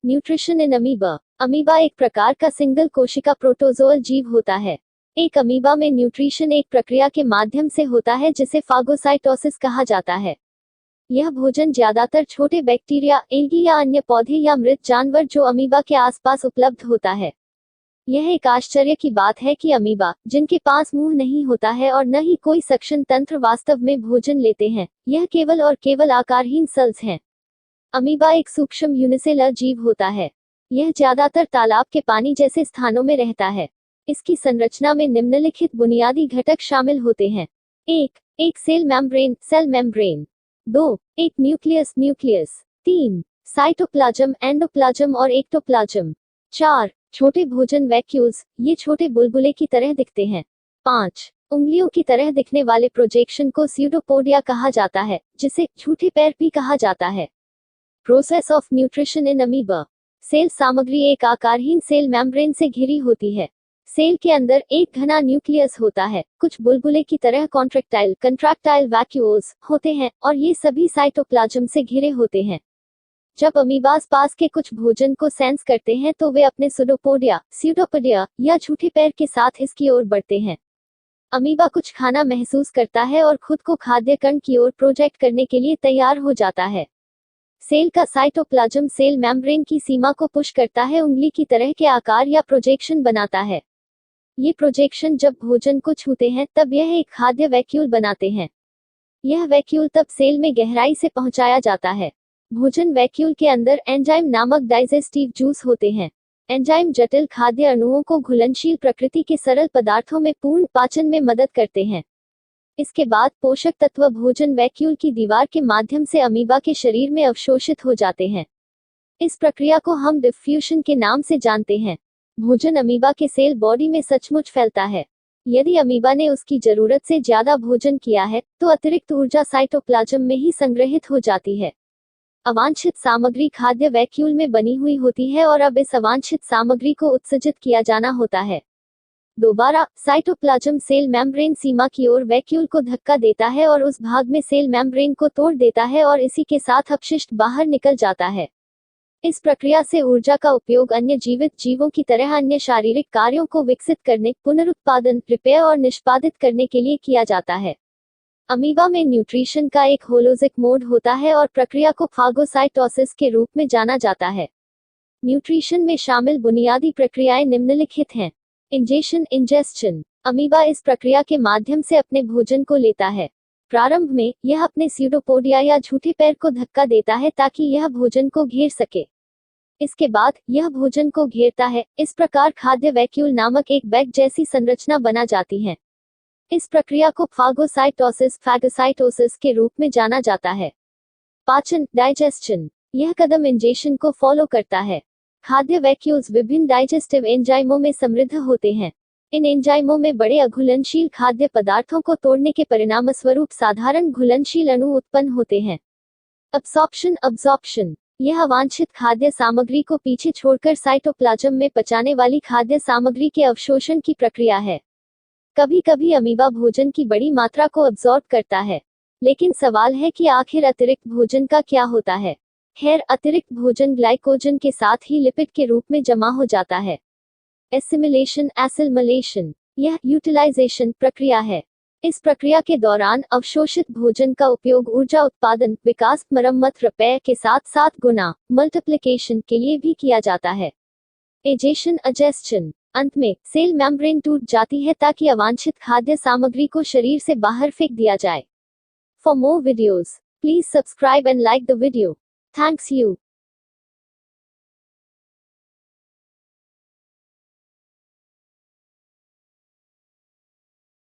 Nutrition in amoeba. Amoeba एक प्रकार का सिंगल कोशिका प्रोटोजोअल जीव होता है। एक अमीबा में न्यूट्रिशन एक प्रक्रिया के माध्यम से होता है जिसे फागोसाइटोसिस कहा जाता है। यह भोजन ज्यादातर छोटे बैक्टीरिया, एल्गी या अन्य पौधे या मृत जानवर जो अमीबा के आसपास उपलब्ध होता है। यह एक आश्चर्य की बात है कि अमीबा, जिनके पास मुंह नहीं होता है और न ही कोई सक्शन तंत्र, वास्तव में भोजन लेते हैं। यह केवल और केवल आकारहीन सेल्स हैं। अमीबा एक सूक्ष्म यूनिसेलर जीव होता है। यह ज्यादातर तालाब के पानी जैसे स्थानों में रहता है। इसकी संरचना में निम्नलिखित बुनियादी घटक शामिल होते हैं। एक सेल मेम्ब्रेन। 2 एक न्यूक्लियस। 3 साइटोप्लाज्म, एंडोप्लाज्म और एक्टोप्लाज्म। 4 छोटे भोजन वैक्यूल्स, ये छोटे बुलबुले की तरह दिखते हैं। 5 उंगलियों की तरह दिखने वाले प्रोजेक्शन को स्यूडोपोडिया कहा जाता है, जिसे झूठे पैर भी कहा जाता है। Process of nutrition in amoeba. Cell सामग्री एक आकारहीन सेल मेम्ब्रेन से घिरी होती है। सेल के अंदर एक घना न्यूक्लियस होता है, कुछ बुलबुले की तरह कंट्रैक्टाइल वैक्यूल्स होते हैं, और ये सभी साइटोप्लाज्म से घिरे होते हैं। जब अमीबास पास के कुछ भोजन को सेंस करते हैं तो वे अपने स्यूडोपोडिया या झूठे पैर के साथ इसकी ओर बढ़ते हैं। अमीबा कुछ खाना महसूस करता है और खुद को खाद्य कण की ओर प्रोजेक्ट करने के लिए तैयार हो जाता है। सेल का साइटोप्लाज्म सेल मेम्ब्रेन की सीमा को पुश करता है, उंगली की तरह के आकार या प्रोजेक्शन बनाता है। ये प्रोजेक्शन जब भोजन को छूते हैं तब यह एक खाद्य वैक्यूल बनाते हैं। यह वैक्यूल तब सेल में गहराई से पहुंचाया जाता है। भोजन वैक्यूल के अंदर एंजाइम नामक डाइजेस्टिव जूस होते हैं। एंजाइम जटिल खाद्य अणुओं को घुलनशील प्रकृति के सरल पदार्थों में पूर्ण पाचन में मदद करते हैं। इसके बाद पोषक तत्व भोजन वैक्यूल की दीवार के माध्यम से अमीबा के शरीर में अवशोषित हो जाते हैं। इस प्रक्रिया को हम डिफ्यूजन के नाम से जानते हैं। भोजन अमीबा के सेल बॉडी में सचमुच फैलता है। यदि अमीबा ने उसकी जरूरत से ज्यादा भोजन किया है तो अतिरिक्त ऊर्जा साइटोप्लाज्म में ही संग्रहित हो जाती है। अवांछित सामग्री खाद्य वैक्यूल में बनी हुई होती है और अब इस अवांछित सामग्री को उत्सर्जित किया जाना होता है। दोबारा साइटोप्लाज्म सेल मेम्ब्रेन सीमा की ओर वैक्यूल को धक्का देता है और उस भाग में सेल मेम्ब्रेन को तोड़ देता है और इसी के साथ अपशिष्ट बाहर निकल जाता है। इस प्रक्रिया से ऊर्जा का उपयोग अन्य जीवित जीवों की तरह अन्य शारीरिक कार्यों को विकसित करने, पुनरुत्पादन, रिपेयर और निष्पादित करने के लिए किया जाता है। अमीबा में न्यूट्रिशन का एक होलोजिक मोड होता है और प्रक्रिया को फागोसाइटोसिस के रूप में जाना जाता है। न्यूट्रिशन में शामिल बुनियादी प्रक्रियाएं निम्नलिखित हैं। इंजेशन। अमीबा इस प्रक्रिया के माध्यम से अपने भोजन को लेता है। प्रारंभ में यह अपने स्यूडोपोडिया या झूठे पैर को धक्का देता है ताकि यह भोजन को घेर सके। इसके बाद यह भोजन को घेरता है। इस प्रकार खाद्य वैक्यूल नामक एक बैग जैसी संरचना बना जाती है। इस प्रक्रिया को फागोसाइटोसिस के रूप में जाना जाता है। पाचन, डाइजेस्शन। यह कदम इंजेशन को फॉलो करता है। खाद्य वैक्यूल्स विभिन्न डाइजेस्टिव एंजाइमों में समृद्ध होते हैं। इन एंजाइमों में बड़े अघुलनशील खाद्य पदार्थों को तोड़ने के परिणामस्वरूप साधारण घुलनशील अणु उत्पन्न होते हैं। अब्जॉर्प्शन। यह अवांछित खाद्य सामग्री को पीछे छोड़कर साइटोप्लाज्म में पचाने वाली खाद्य सामग्री के अवशोषण की प्रक्रिया है। कभी कभी अमीबा भोजन की बड़ी मात्रा को अब्सॉर्ब करता है, लेकिन सवाल है कि आखिर अतिरिक्त भोजन का क्या होता है। खैर, अतिरिक्त भोजन ग्लाइकोजन के साथ ही लिपिड के रूप में जमा हो जाता है। एसिमिलेशन। यह यूटिलाइजेशन प्रक्रिया है। इस प्रक्रिया के दौरान अवशोषित भोजन का उपयोग ऊर्जा उत्पादन, विकास, मरम्मत, रिपेयर के साथ साथ गुना, मल्टीप्लिकेशन के लिए भी किया जाता है। एजेशन। अंत में सेल मेम्ब्रेन टूट जाती है ताकि अवांछित खाद्य सामग्री को शरीर से बाहर फेंक दिया जाए। For more videos, please subscribe and like the video. Thanks you.